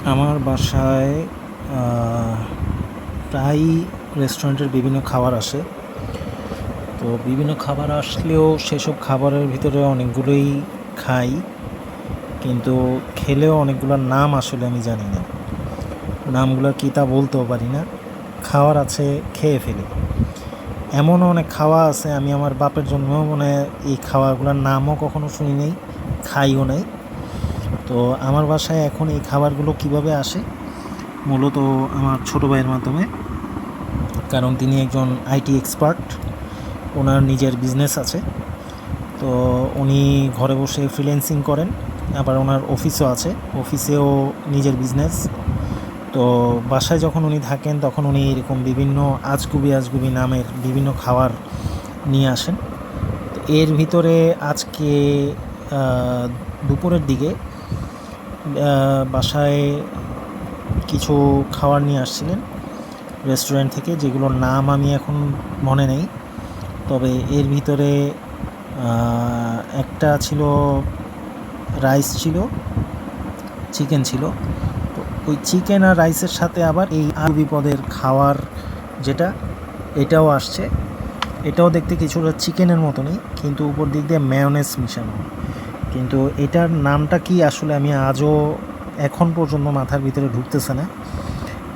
আমার বাসায় প্রায়ই রেস্টুরেন্টের বিভিন্ন খাবার আসে। তো বিভিন্ন খাবার আসলেও সেসব খাবারের ভিতরে অনেকগুলোই খাই, কিন্তু খেলেও অনেকগুলোর নাম আসলে আমি জানি না। নামগুলো কী তা বলতেও পারি না। খাওয়ার আছে, খেয়ে ফেলি। এমনও অনেক খাওয়া আছে আমি আমার বাপের জন্মেও মনে হয় এই খাওয়াগুলোর নামও কখনো শুনি নাই, খাইও নাই। তো আমার বাসায় এখন এই খাবারগুলো কিভাবে আসে, মূলত আমার ছোটো ভাইয়ের মাধ্যমে। কারণ তিনি একজন আইটি এক্সপার্ট, ওনার নিজের বিজনেস আছে। তো উনি ঘরে বসে ফ্রিল্যান্সিং করেন, আবার ওনার অফিসও আছে, অফিসেও নিজের বিজনেস। তো বাসায় যখন উনি থাকেন তখন উনি এরকম বিভিন্ন আজগুবি নামের বিভিন্ন খাবার নিয়ে আসেন। তো এর ভিতরে আজকে দুপুরের দিকে বাসায় কিছু খাবার নিয়ে আসছিলেন রেস্টুরেন্ট থেকে, যেগুলোর নাম আমি এখন মনে নেই। তবে এর ভিতরে একটা ছিল রাইস, ছিল চিকেন ছিল। তো ওই চিকেন আর রাইসের সাথে আবার এই আরবি পদের খাওয়ার যেটা, এটাও আসছে। এটাও দেখতে কিছুটা চিকেনের মতনই, কিন্তু উপর দিক দিয়ে মেয়োনেজ মিশানো। কিন্তু এটার নামটা কি আসলে আমি আজও এখন পর্যন্ত মাথার ভিতরে ঢুকতেছে না।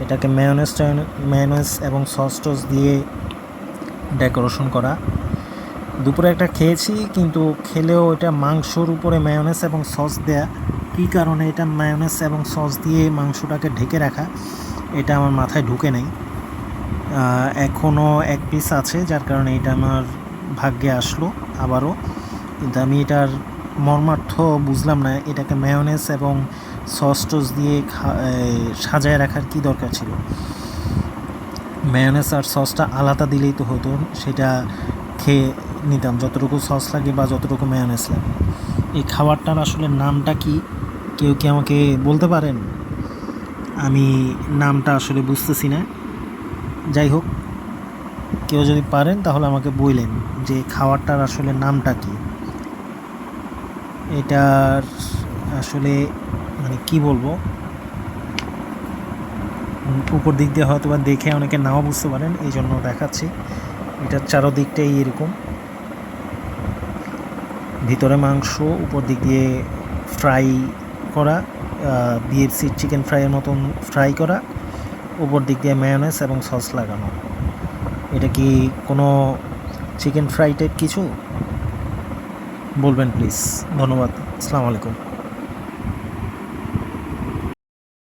এটাকে মেয়োনেজ এবং সস টস দিয়ে ডেকোরেশন করা। দুপুরে একটা খেয়েছি, কিন্তু খেলেও এটা মাংসর উপরে মেয়োনেজ এবং সস দেয়া। কী কারণে এটা মেয়োনেজ এবং সস দিয়ে মাংসটাকে ঢেকে রাখা, এটা আমার মাথায় ঢুকে নেই। এখনও এক পিস আছে, যার কারণে এটা আমার ভাগ্যে আসলো আবারও। কিন্তু আমি এটার মর্মার্থ বুঝলাম না, এটাকে মেয়োনেজ এবং সস টস দিয়ে সাজায় রাখার কী দরকার ছিল। মেয়োনেজ আর সসটা আলাদা দিলেই তো হতো, সেটা খেয়ে নিতাম যতটুকু সস লাগে বা যতটুকু মেয়োনেজ লাগে। এই খাবারটার আসলে নামটা কি, কেউ কি আমাকে বলতে পারেন? আমি নামটা আসলে বুঝতেছি না। যাই হোক, কেউ যদি পারেন তাহলে আমাকে বললেন যে খাবারটার আসলে নামটা কি। এটার আসলে মানে কি বলবো, উপর দিক দিয়ে হয়তো বা দেখে অনেকে নাও বুঝতে পারেন, এই জন্য দেখাচ্ছি। এটার চারোদিকটাই এরকম, ভিতরে মাংস, উপর দিক দিয়ে ফ্রাই করা, বিএফসি চিকেন ফ্রাইয়ের মতন ফ্রাই করা, উপর দিক দিয়ে মেয়োনেজ এবং সস লাগানো। এটা কি কোনো চিকেন ফ্রাই টাইপ কিছু? বলবেন প্লিজ। ধন্যবাদ। আসসালামু আলাইকুম।